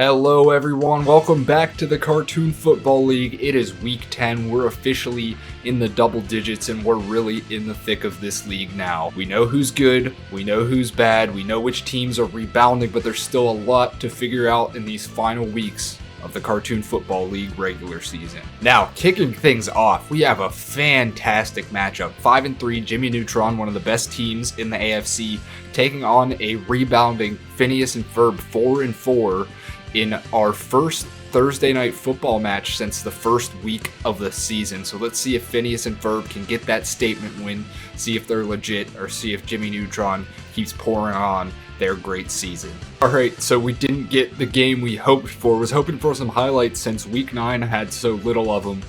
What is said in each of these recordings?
Hello everyone, welcome back to the Cartoon Football League. It is week 10, we're officially in the double digits and we're really in the thick of this league now. We know who's good, we know who's bad, we know which teams are rebounding, but there's still a lot to figure out in these final weeks of the Cartoon Football League regular season. Now, kicking things off, we have a fantastic matchup. 5-3, Jimmy Neutron, one of the best teams in the AFC, taking on a rebounding Phineas and Ferb 4-4 in our first Thursday night football match since the first week of the season. So let's see if Phineas and Ferb can get that statement win, see if they're legit, or see if Jimmy Neutron keeps pouring on their great season. Alright, so we didn't get the game we hoped for. Was hoping for some highlights since week 9 had so little of them.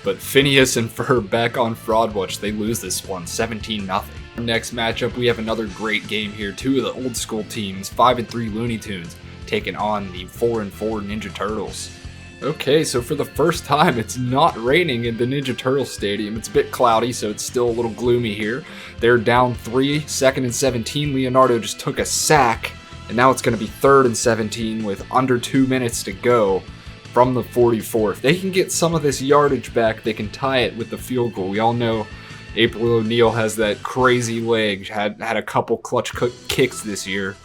But Phineas and Ferb back on Fraud Watch. They lose this one, 17-0. Next matchup, we have another great game here. Two of the old school teams, 5-3 Looney Tunes, taking on the 4-4 Ninja Turtles. Okay, so for the first time, it's not raining in the Ninja Turtle Stadium. It's a bit cloudy, so it's still a little gloomy here. They're down 3, 2nd and 17. Leonardo just took a sack, and now it's going to be 3rd and 17 with under 2 minutes to go from the 44. If they can get some of this yardage back, they can tie it with the field goal. We all know April O'Neil has that crazy leg, had a couple clutch kicks this year.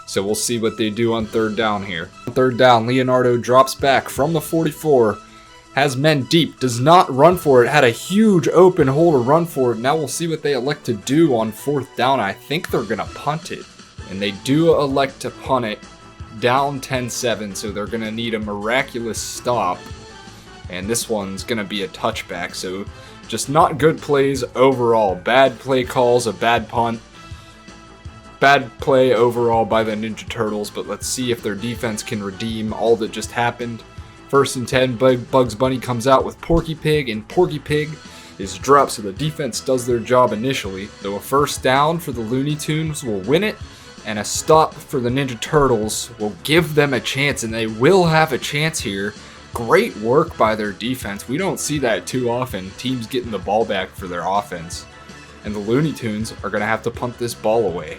So we'll see what they do on 3rd down here. On 3rd down, Leonardo drops back from the 44, has men deep, does not run for it, had a huge open hole to run for it. Now we'll see what they elect to do on 4th down. I think they're going to punt it, and they do elect to punt it down 10-7, so they're going to need a miraculous stop, and this one's going to be a touchback, so just not good plays overall. Bad play calls, a bad punt. Bad play overall by the Ninja Turtles, but let's see if their defense can redeem all that just happened. 1st and 10, Bugs Bunny comes out with Porky Pig, and Porky Pig is dropped, so the defense does their job initially. Though a 1st down for the Looney Tunes will win it, and a stop for the Ninja Turtles will give them a chance, and they will have a chance here. Great work by their defense. We don't see that too often, teams getting the ball back for their offense. And the Looney Tunes are going to have to punt this ball away.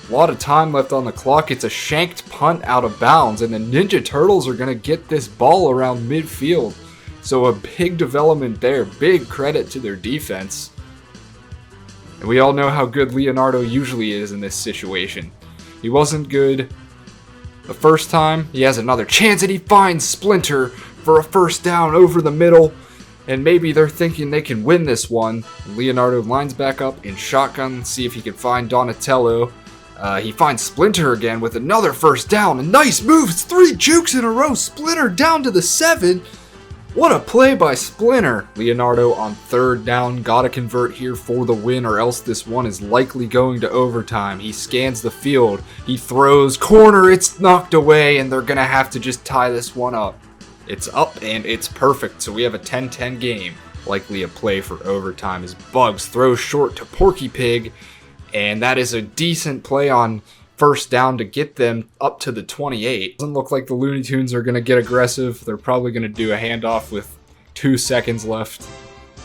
A lot of time left on the clock. It's a shanked punt out of bounds, and the Ninja Turtles are going to get this ball around midfield. So a big development there. Big credit to their defense. And we all know how good Leonardo usually is in this situation. He wasn't good the first time. He has another chance, and he finds Splinter for a 1st down over the middle. And maybe they're thinking they can win this one. Leonardo lines back up in shotgun. See if he can find Donatello. He finds Splinter again with another 1st down. A nice move. It's 3 jukes in a row. Splinter down to the 7. What a play by Splinter. Leonardo on 3rd down. Gotta convert here for the win, or else this one is likely going to overtime. He scans the field. He throws. Corner. It's knocked away, and they're going to have to just tie this one up. It's up, and it's perfect. So we have a 10-10 game. Likely a play for overtime as Bugs throws short to Porky Pig. And that is a decent play on 1st down to get them up to the 28. Doesn't look like the Looney Tunes are going to get aggressive. They're probably going to do a handoff with 2 seconds left,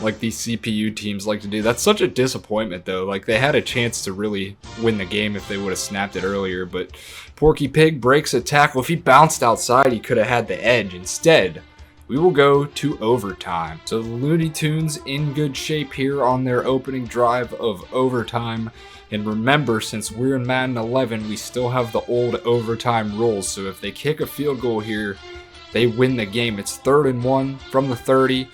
like these CPU teams like to do. That's such a disappointment, though. Like, they had a chance to really win the game if they would have snapped it earlier. But Porky Pig breaks a tackle. If he bounced outside, he could have had the edge. Instead, we will go to overtime. So the Looney Tunes in good shape here on their opening drive of overtime. And remember, since we're in Madden 11, we still have the old overtime rules. So if they kick a field goal here, they win the game. It's 3rd and 1 from the 30.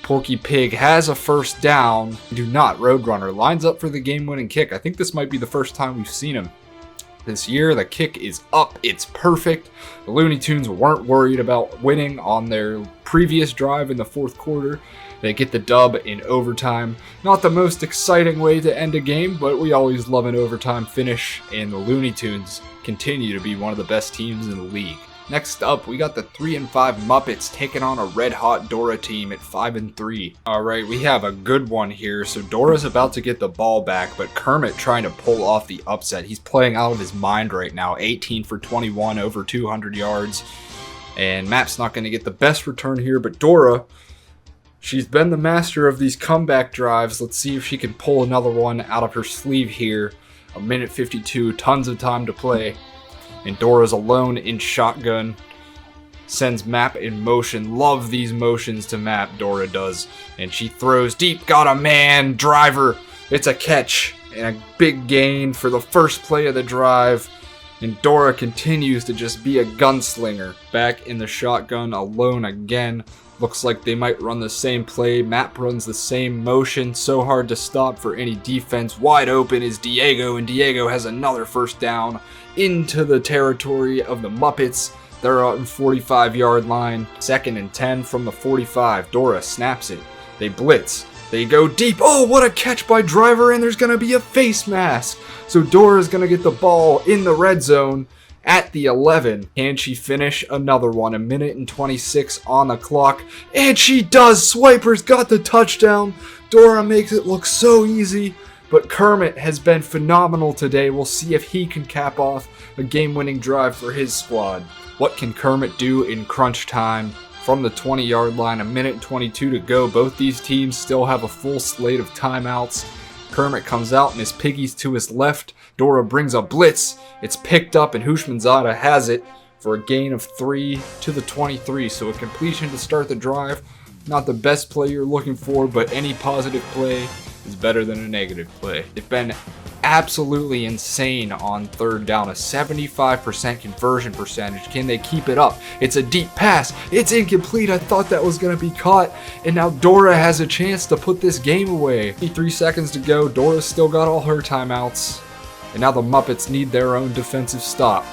Porky Pig has a 1st down. Do not. Roadrunner lines up for the game-winning kick. I think this might be the first time we've seen him this year. The kick is up. It's perfect. The Looney Tunes weren't worried about winning on their previous drive in the 4th quarter. They get the dub in overtime. Not the most exciting way to end a game, but we always love an overtime finish, and the Looney Tunes continue to be one of the best teams in the league. Next up, we got the 3-5 Muppets taking on a red-hot Dora team at 5-3. Alright, we have a good one here. So Dora's about to get the ball back, but Kermit trying to pull off the upset. He's playing out of his mind right now. 18 for 21, over 200 yards. And Map's not going to get the best return here, but Dora, she's been the master of these comeback drives. Let's see if she can pull another one out of her sleeve here. A minute 52, tons of time to play. And Dora's alone in shotgun. Sends Map in motion. Love these motions to Map, Dora does. And she throws deep. Got a man. Driver. It's a catch. And a big gain for the first play of the drive. And Dora continues to just be a gunslinger. Back in the shotgun, alone again. Looks like they might run the same play. Map runs the same motion. So hard to stop for any defense. Wide open is Diego, and Diego has another first down into the territory of the Muppets. They're out in 45-yard line. 2nd and 10 from the 45. Dora snaps it. They blitz. They go deep. Oh, what a catch by Driver, and there's going to be a face mask. So Dora's going to get the ball in the red zone at the 11. Can she finish another one? A minute and 26 on the clock. And she does. Swiper's got the touchdown. Dora makes it look so easy. But Kermit has been phenomenal today. We'll see if he can cap off a game-winning drive for his squad. What can Kermit do in crunch time? From the 20-yard line, a minute and 22 to go. Both these teams still have a full slate of timeouts. Kermit comes out and his piggies to his left. Dora brings a blitz. It's picked up and Hushmanzada has it for a gain of 3 to the 23. So a completion to start the drive. Not the best play you're looking for, but any positive play is better than a negative play. They've been absolutely insane on 3rd down. A 75% conversion percentage. Can they keep it up? It's a deep pass. It's incomplete. I thought that was going to be caught. And now Dora has a chance to put this game away. 3 seconds to go. Dora's still got all her timeouts. And now the Muppets need their own defensive stop.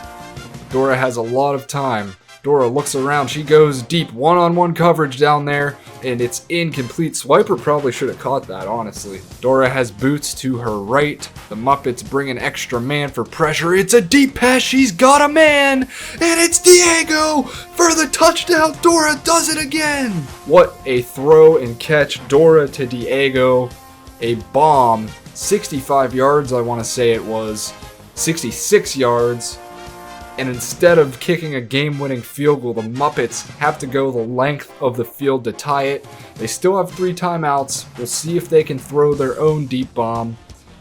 Dora has a lot of time. Dora looks around. She goes deep. One-on-one coverage down there. And it's incomplete. Swiper probably should have caught that, honestly. Dora has boots to her right. The Muppets bring an extra man for pressure. It's a deep pass. She's got a man. And it's Diego for the touchdown. Dora does it again. What a throw and catch. Dora to Diego. A bomb. 65 yards, I want to say it was. 66 yards. And instead of kicking a game-winning field goal, the Muppets have to go the length of the field to tie it. They still have 3 timeouts. We'll see if they can throw their own deep bomb.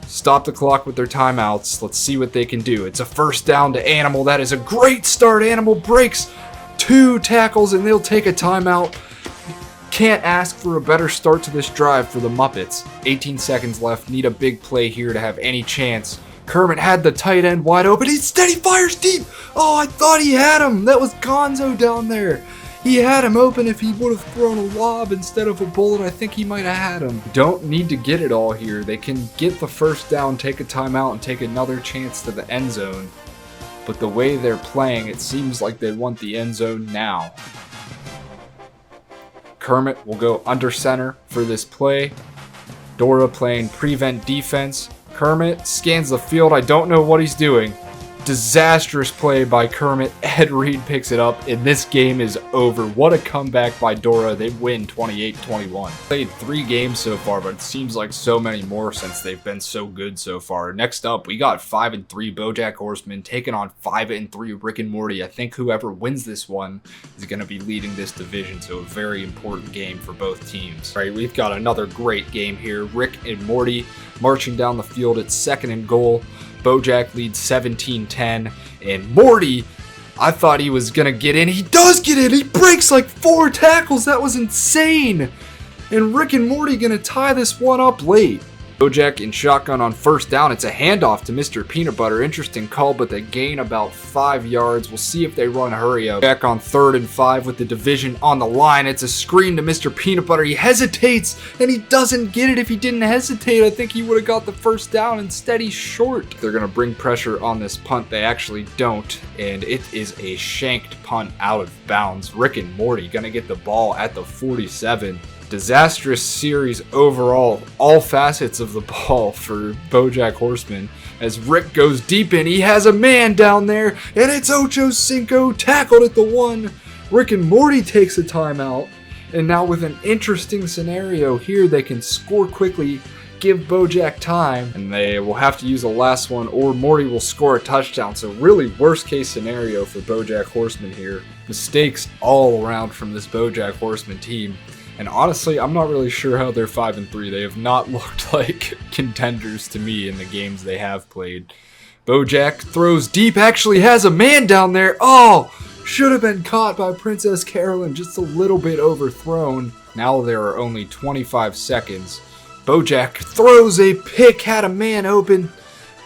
Stop the clock with their timeouts. Let's see what they can do. It's a first down to Animal. That is a great start. Animal breaks 2 tackles, and they'll take a timeout. Can't ask for a better start to this drive for the Muppets. 18 seconds left. Need a big play here to have any chance. Kermit had the tight end wide open. He fires deep. Oh, I thought he had him. That was Gonzo down there. He had him open. If he would have thrown a lob instead of a bullet, I think he might have had him. Don't need to get it all here. They can get the first down, take a timeout, and take another chance to the end zone. But the way they're playing, it seems like they want the end zone now. Kermit will go under center for this play. Dora playing prevent defense. Kermit scans the field. I don't know what he's doing. Disastrous play by Kermit. Ed Reed picks it up, and this game is over. What a comeback by Dora. They win 28-21. Played 3 games so far, but it seems like so many more since they've been so good so far. Next up, we got 5-3 BoJack Horseman taking on 5-3 Rick and Morty. I think whoever wins this one is going to be leading this division, so a very important game for both teams. All right, we've got another great game here. Rick and Morty marching down the field. It's 2nd and goal. BoJack leads 17-10, and Morty, I thought he was gonna get in. He does get in. He breaks like 4 tackles. That was insane. And Rick and Morty gonna tie this one up late. BoJack in shotgun on first down. It's a handoff to Mr. Peanut Butter. Interesting call, but they gain about 5 yards. We'll see if they run hurry up. Back on 3rd and 5 with the division on the line. It's a screen to Mr. Peanut Butter. He hesitates, and he doesn't get it. If he didn't hesitate, I think he would have got the first down. Instead, he's short. They're going to bring pressure on this punt. They actually don't, and it is a shanked punt out of bounds. Rick and Morty going to get the ball at the 47. Disastrous series overall, all facets of the ball for BoJack Horseman. As Rick goes deep in, he has a man down there, and it's Ocho Cinco tackled at the 1. Rick and Morty takes a timeout, and now with an interesting scenario here, they can score quickly, give BoJack time, and they will have to use the last one, or Morty will score a touchdown. So really worst case scenario for BoJack Horseman here. Mistakes all around from this BoJack Horseman team. And honestly, I'm not really sure how they're 5-3. They have not looked like contenders to me in the games they have played. Bojack throws deep, actually has a man down there. Oh, should have been caught by Princess Carolyn, just a little bit overthrown. Now there are only 25 seconds. Bojack throws a pick, had a man open.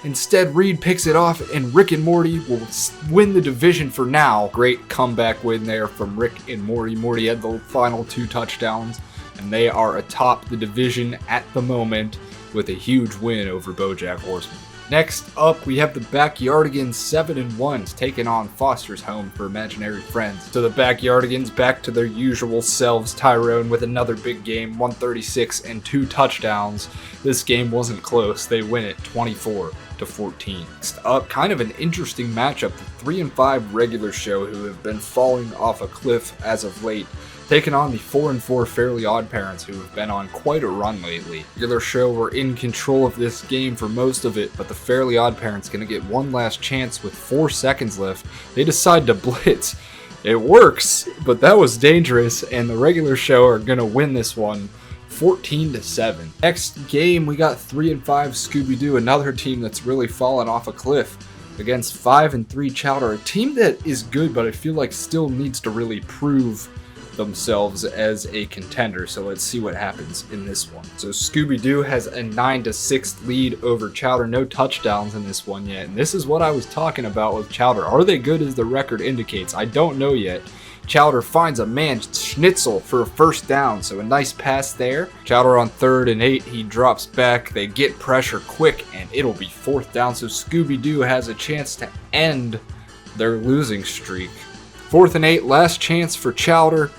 Instead, Reed picks it off, and Rick and Morty will win the division for now. Great comeback win there from Rick and Morty. Morty had the final 2 touchdowns, and they are atop the division at the moment with a huge win over BoJack Horseman. Next up, we have the Backyardigans 7-1 taking on Foster's Home for Imaginary Friends. So the Backyardigans back to their usual selves. Tyrone with another big game, 136 and 2 touchdowns. This game wasn't close. They win it 24-14. Next up, kind of an interesting matchup. The 3-5 regular show who have been falling off a cliff as of late, taking on the 4-4 Fairly Odd Parents, who have been on quite a run lately. Regular show were in control of this game for most of it, but the Fairly Odd Parents gonna get one last chance with 4 seconds left. They decide to blitz. It works, but that was dangerous, and the regular show are gonna win this one 14-7. Next game, we got 3-5 Scooby-Doo, another team that's really fallen off a cliff, against 5-3 Chowder, a team that is good, but I feel like still needs to really prove themselves as a contender. So let's see what happens in this one. So Scooby-Doo has a 9-6 lead over Chowder. No touchdowns in this one yet. And this is what I was talking about with Chowder. Are they good as the record indicates? I don't know yet. Chowder finds a man, Schnitzel, for a first down. So a nice pass there. Chowder on 3rd and 8. He drops back. They get pressure quick and it'll be 4th down. So Scooby-Doo has a chance to end their losing streak. 4th and 8. Last chance for Chowder.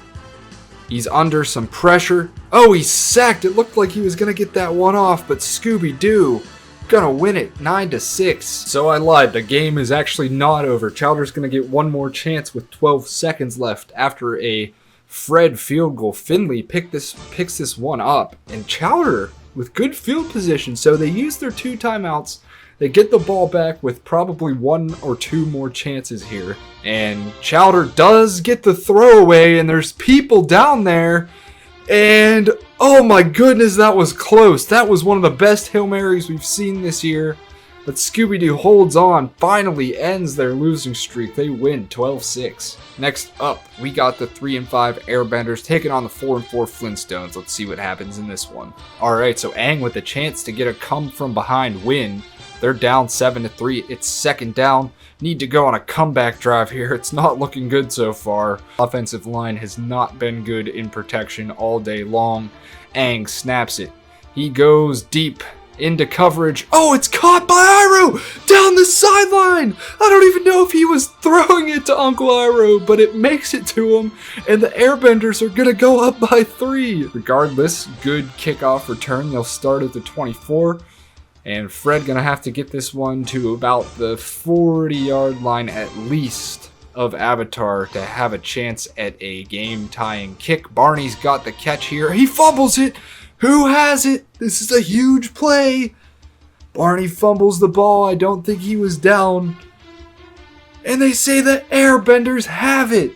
He's under some pressure. Oh, he's sacked. It looked like he was going to get that one off, but Scooby-Doo gonna win it 9-6. So I lied. The game is actually not over. Chowder's going to get one more chance with 12 seconds left after a Fred field goal. Finley picks this one up, and Chowder with good field position. So they use their 2 timeouts. They get the ball back with probably 1 or 2 more chances here. And Chowder does get the throwaway, and there's people down there. And oh my goodness, that was close. That was one of the best Hail Marys we've seen this year. But Scooby-Doo holds on, finally ends their losing streak. They win 12-6. Next up, we got the 3-5 Airbenders taking on the 4-4 Flintstones. Let's see what happens in this one. Alright, so Aang with a chance to get a come from behind win. They're down 7-3. It's 2nd down. Need to go on a comeback drive here. It's not looking good so far. Offensive line has not been good in protection all day long. Aang snaps it. He goes deep into coverage. Oh, it's caught by Iroh down the sideline. I don't even know if he was throwing it to Uncle Iroh, but it makes it to him, and the Airbenders are going to go up by 3. Regardless, good kickoff return. They'll start at the 24. And Fred gonna have to get this one to about the 40-yard line at least of Avatar to have a chance at a game-tying kick. Barney's got the catch here. He fumbles it. Who has it? This is a huge play. Barney fumbles the ball. I don't think he was down. And they say the Airbenders have it.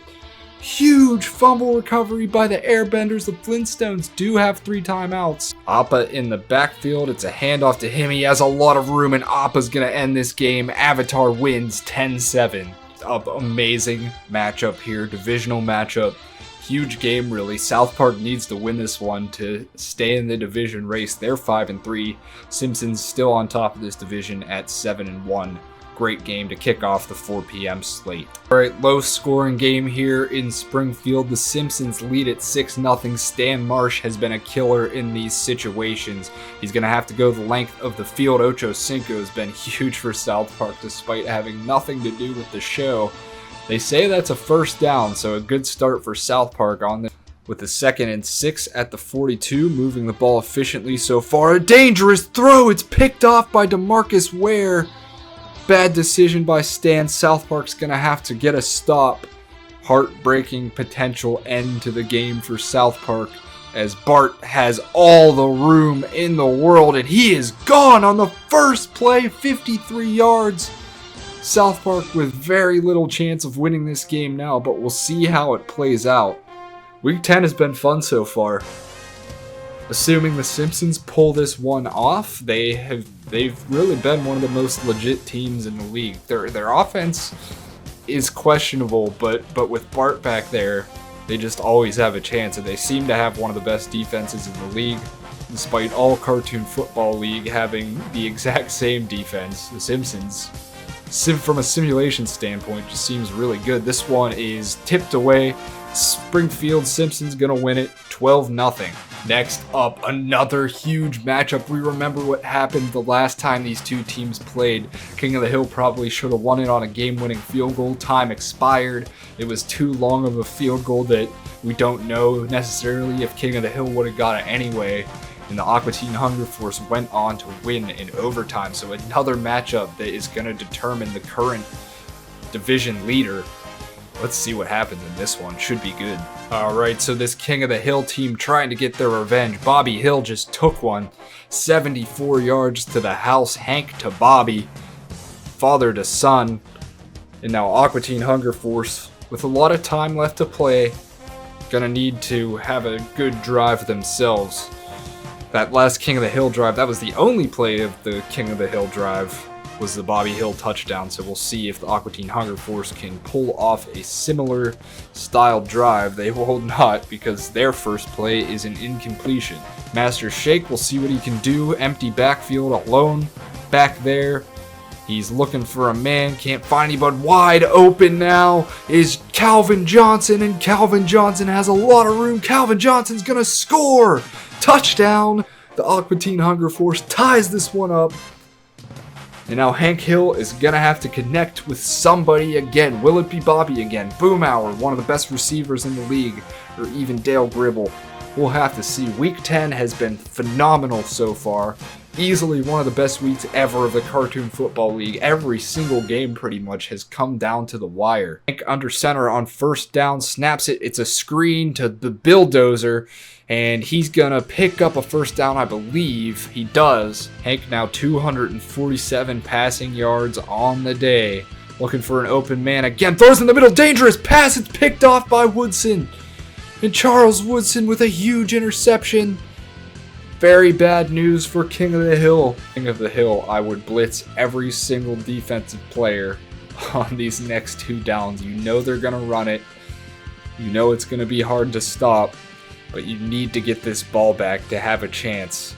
Huge fumble recovery by the Airbenders. The Flintstones do have 3 timeouts. Appa in the backfield. It's a handoff to him. He has a lot of room, and Appa's going to end this game. Avatar wins 10-7. Amazing matchup here. Divisional matchup. Huge game, really. South Park needs to win this one to stay in the division race. They're 5-3. Simpsons still on top of this division at 7-1. Great game to kick off the 4 p.m. slate. Alright, low scoring game here in Springfield. The Simpsons lead at 6-0. Stan Marsh has been a killer in these situations. He's going to have to go the length of the field. Ocho Cinco has been huge for South Park despite having nothing to do with the show. They say that's a 1st down, so a good start for South Park on this. With the 2nd and 6 at the 42, moving the ball efficiently so far. A dangerous throw. It's picked off by DeMarcus Ware. Bad decision by Stan. South Park's going to have to get a stop. Heartbreaking potential end to the game for South Park as Bart has all the room in the world and he is gone on the first play, 53 yards. South Park with very little chance of winning this game now, but we'll see how it plays out. Week 10 has been fun so far. Assuming the Simpsons pull this one off, they've really been one of the most legit teams in the league. Their offense is questionable, but with Bart back there, they just always have a chance, and they seem to have one of the best defenses in the league, despite all Cartoon Football League having the exact same defense. The Simpsons, from a simulation standpoint, just seems really good. This one is tipped away. Springfield Simpsons gonna win it 12-0. Next up, another huge matchup. We remember what happened the last time these two teams played. King of the Hill probably should have won it on a game-winning field goal. Time expired. It was too long of a field goal that we don't know necessarily if King of the Hill would have got it anyway. And the Aqua Teen Hunger Force went on to win in overtime. So another matchup that is going to determine the current division leader. Let's see what happens in this one. Should be good. Alright, so this King of the Hill team trying to get their revenge. Bobby Hill just took one. 74 yards to the house. Hank to Bobby. Father to son. And now Aqua Teen Hunger Force, with a lot of time left to play, gonna need to have a good drive themselves. That last King of the Hill drive, that was the only play of the King of the Hill drive, was the Bobby Hill touchdown, so we'll see if the Aqua Teen Hunger Force can pull off a similar style drive. They will not, because their first play is an incompletion. Master Shake, we'll see what he can do. Empty backfield alone back there. He's looking for a man, can't find anybody. Wide open now is Calvin Johnson, and Calvin Johnson has a lot of room. Calvin Johnson's gonna score! Touchdown! The Aqua Teen Hunger Force ties this one up. And now Hank Hill is going to have to connect with somebody again. Will it be Bobby again? Boomhauer, one of the best receivers in the league, or even Dale Gribble. We'll have to see. Week 10 has been phenomenal so far. Easily one of the best weeks ever of the Cartoon Football League. Every single game pretty much has come down to the wire. Hank under center on first down, snaps it. It's a screen to the Bulldozer. And he's going to pick up a first down, I believe. He does. Hank now 247 passing yards on the day. Looking for an open man again. Throws in the middle. Dangerous pass. It's picked off by Woodson. And Charles Woodson with a huge interception. Very bad news for King of the Hill. King of the Hill, I would blitz every single defensive player on these next two downs. You know they're going to run it. You know it's going to be hard to stop. But you need to get this ball back to have a chance.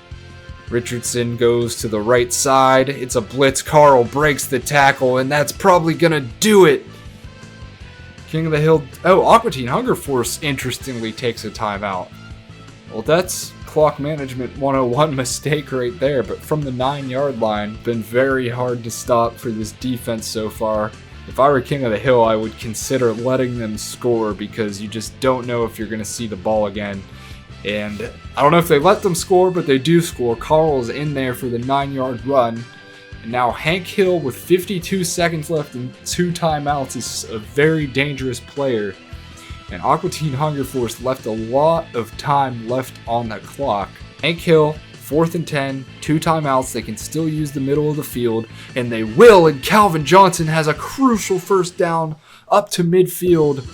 Richardson goes to the right side. It's a blitz. Carl breaks the tackle, and that's probably going to do it. King of the Hill. Oh, Aqua Teen Hunger Force, interestingly, takes a timeout. Well, that's clock management 101 mistake right there. But from the 9-yard line, been very hard to stop for this defense so far. If I were King of the Hill, I would consider letting them score because you just don't know if you're going to see the ball again. And I don't know if they let them score, but they do score. Carl's in there for the 9-yard run. And now Hank Hill with 52 seconds left and 2 timeouts is a very dangerous player. And Aqua Teen Hunger Force left a lot of time left on the clock. Hank Hill, 4th and 10, 2 timeouts. They can still use the middle of the field, and they will. And Calvin Johnson has a crucial first down up to midfield,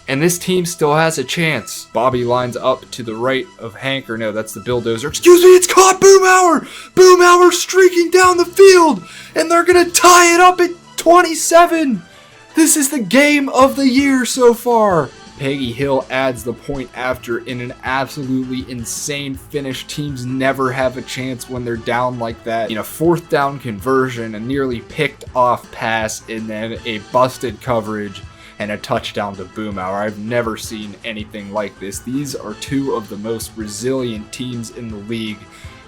and this team still has a chance. Bobby lines up to the right of Hank, or no, that's the Bulldozer. Excuse me, it's caught. Boomhauer! Boomhauer streaking down the field, and they're gonna tie it up at 27. This is the game of the year so far. Peggy Hill adds the point after in an absolutely insane finish. Teams never have a chance when they're down like that. In a 4th down conversion, a nearly picked off pass, and then a busted coverage and a touchdown to Boomhauer. I've never seen anything like this. These are 2 of the most resilient teams in the league,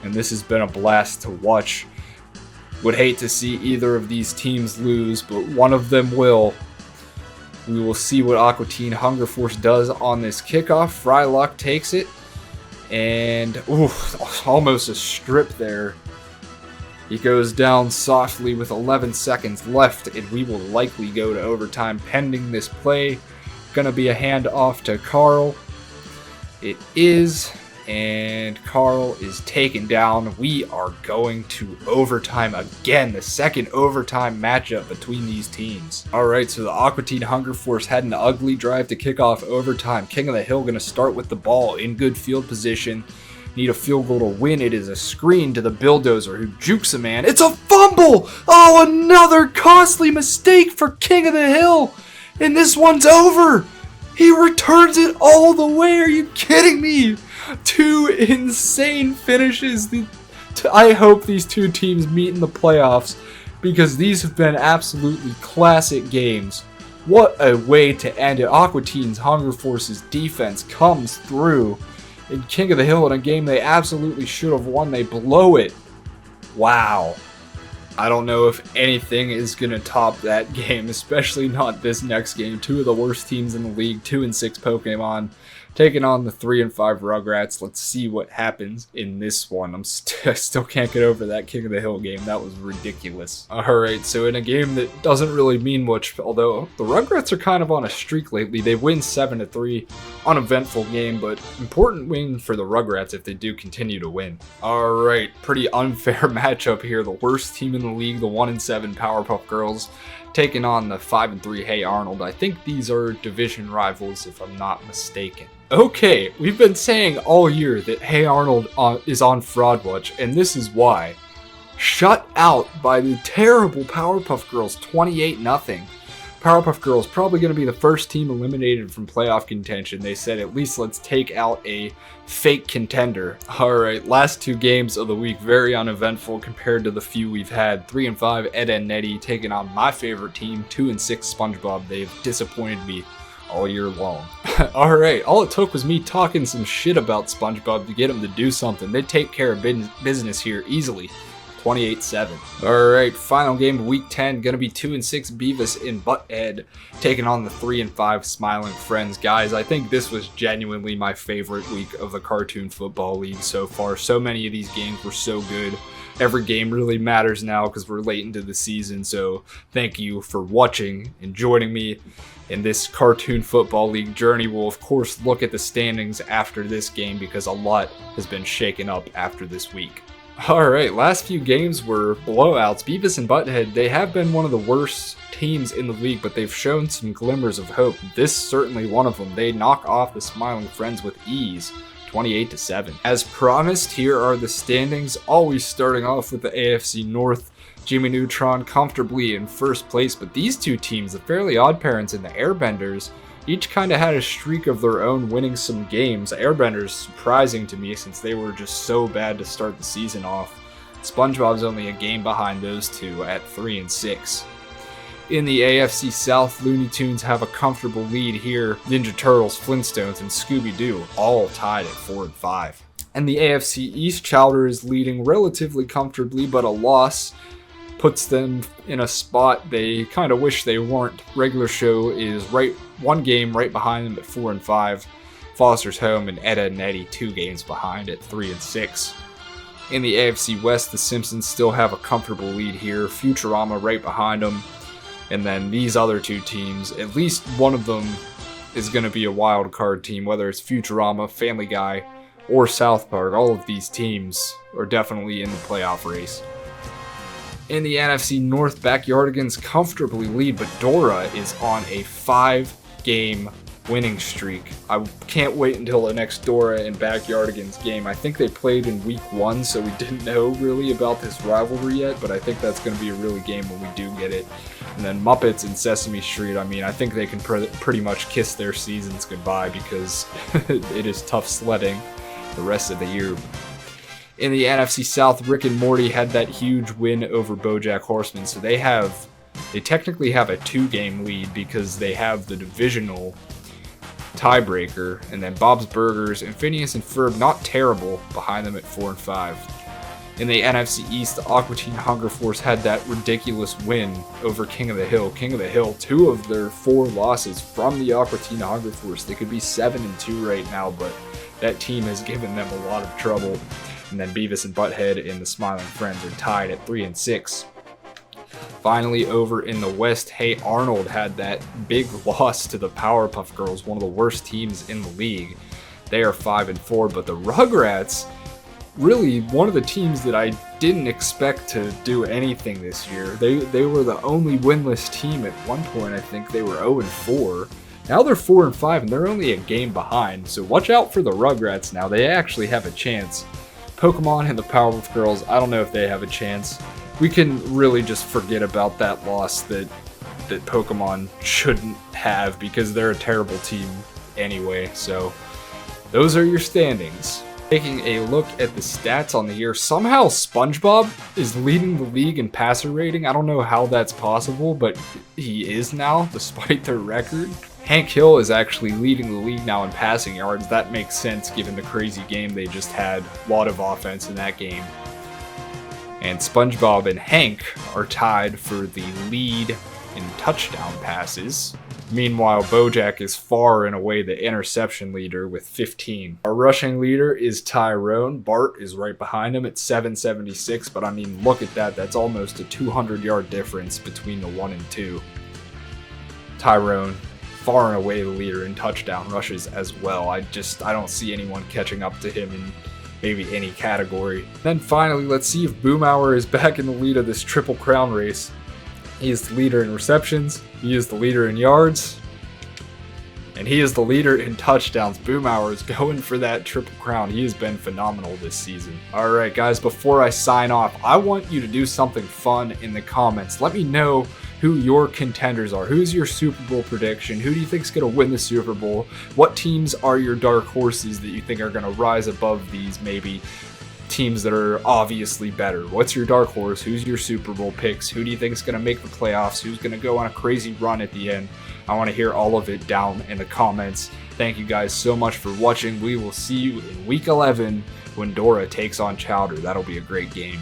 and this has been a blast to watch. Would hate to see either of these teams lose, but one of them will. We will see what Aqua Teen Hunger Force does on this kickoff. Frylock takes it. And, almost a strip there. He goes down softly with 11 seconds left, and we will likely go to overtime pending this play. Gonna be a handoff to Carl. It is. And Carl is taken down. We are going to overtime again, the second overtime matchup between these teams. All right, so the Aqua Teen Hunger Force had an ugly drive to kick off overtime. King of the Hill going to start with the ball in good field position. Need a field goal to win. It is a screen to the Bulldozer who jukes a man. It's a fumble! Oh, another costly mistake for King of the Hill. And this one's over. He returns it all the way. Are you kidding me? Two insane finishes. I hope these two teams meet in the playoffs because these have been absolutely classic games. What a way to end it. Aqua Teen's Hunger Force's defense comes through. And King of the Hill in a game they absolutely should have won, they blow it. Wow. I don't know if anything is going to top that game, especially not this next game. Two of the worst teams in the league, 2-6 Pokemon, taking on the 3-5 Rugrats. Let's see what happens in this one. I still can't get over that King of the Hill game. That was ridiculous. Alright, so in a game that doesn't really mean much, although the Rugrats are kind of on a streak lately. They win 7-3. Uneventful game, but important win for the Rugrats if they do continue to win. Alright, pretty unfair matchup here. The worst team in the league, the 1-7 Powerpuff Girls, taking on the 5-3 Hey Arnold. I think these are division rivals if I'm not mistaken. Okay, we've been saying all year that Hey Arnold is on Fraud Watch, and this is why. Shut out by the terrible Powerpuff Girls, 28-0. Powerpuff Girls probably going to be the first team eliminated from playoff contention. They said at least let's take out a fake contender. Alright, last two games of the week, very uneventful compared to the few we've had. 3-5 Ed and Nettie taking on my favorite team, 2-6 SpongeBob. They've disappointed me all year long. Alright, all it took was me talking some shit about SpongeBob to get him to do something. They take care of business here easily. 28-7. Alright, final game of week 10, gonna be 2-6 Beavis and Butthead taking on the 3-5 Smiling Friends. Guys, I think this was genuinely my favorite week of the Cartoon Football League so far. So many of these games were so good. Every game really matters now because we're late into the season, so thank you for watching and joining me in this Cartoon Football League journey. We'll of course look at the standings after this game because a lot has been shaken up after this week. Alright, last few games were blowouts. Beavis and Butthead, they have been one of the worst teams in the league, but they've shown some glimmers of hope. This is certainly one of them. They knock off the Smiling Friends with ease, 28-7. As promised, here are the standings, always starting off with the AFC North. Jimmy Neutron comfortably in first place, but these two teams, the Fairly Odd Parents and the Airbenders, each kind of had a streak of their own winning some games. Airbenders surprising to me since they were just so bad to start the season off. SpongeBob's only a game behind those two at 3-6. In the AFC South, Looney Tunes have a comfortable lead here. Ninja Turtles, Flintstones, and Scooby-Doo all tied at 4-5. And the AFC East, Chowder is leading relatively comfortably, but a loss puts them in a spot they kind of wish they weren't. Regular Show is one game right behind them at 4-5. Foster's Home and Ed, Edd n Eddy 2 games behind at 3-6. In the AFC West, the Simpsons still have a comfortable lead here. Futurama right behind them. And then these other two teams, at least one of them is going to be a wild card team, whether it's Futurama, Family Guy, or South Park. All of these teams are definitely in the playoff race. In the NFC North, Backyardigans comfortably lead, but Dora is on a 5-game winning streak. I can't wait until the next Dora and Backyardigans game. I think they played in week 1, so we didn't know really about this rivalry yet, but I think that's going to be a really game when we do get it. And then Muppets and Sesame Street, I mean, I think they can pretty much kiss their seasons goodbye because it is tough sledding the rest of the year. In the NFC South, Rick and Morty had that huge win over BoJack Horseman, so they technically have a 2-game lead because they have the divisional tiebreaker, and then Bob's Burgers and Phineas and Ferb, not terrible, behind them at 4-5. In the NFC East, the Aqua Teen Hunger Force had that ridiculous win over King of the Hill. King of the Hill, 2 of their 4 losses from the Aqua Teen Hunger Force. They could be 7-2 right now, but that team has given them a lot of trouble. And then Beavis and Butthead and the Smiling Friends are tied at 3-6. Finally, over in the West, Hey Arnold had that big loss to the Powerpuff Girls, one of the worst teams in the league. They are 5-4, but the Rugrats, really one of the teams that I didn't expect to do anything this year. They were the only winless team at one point. I think they were 0-4. Now they're 4-5, and they're only a game behind. So watch out for the Rugrats now. They actually have a chance. Pokemon and the Powerpuff Girls, I don't know if they have a chance. We can really just forget about that loss that Pokemon shouldn't have, because they're a terrible team anyway. So those are your standings. Taking a look at the stats on the year, somehow SpongeBob is leading the league in passer rating. I don't know how that's possible, but he is now, despite their record. Hank Hill is actually leading the league now in passing yards. That makes sense given the crazy game they just had. A lot of offense in that game. And SpongeBob and Hank are tied for the lead in touchdown passes. Meanwhile, Bojack is far and away the interception leader with 15. Our rushing leader is Tyrone. Bart is right behind him at 776, but I mean, look at that. That's almost a 200-yard difference between the 1 and 2. Tyrone, far and away the leader in touchdown rushes as well. I don't see anyone catching up to him in maybe any category. Then finally, let's see if Boomhauer is back in the lead of this Triple Crown race. He is the leader in receptions, he is the leader in yards, and he is the leader in touchdowns. Boomhauer is going for that Triple Crown. He has been phenomenal this season. Alright guys, before I sign off, I want you to do something fun in the comments. Let me know who your contenders are. Who's your Super Bowl prediction? Who do you think is going to win the Super Bowl? What teams are your dark horses that you think are going to rise above these maybe teams that are obviously better? What's your dark horse? Who's your Super Bowl picks? Who do you think is going to make the playoffs? Who's going to go on a crazy run at the end? I want to hear all of it down in the comments. Thank you guys so much for watching. We will see you in Week 11 when Dora takes on Chowder. That'll be a great game.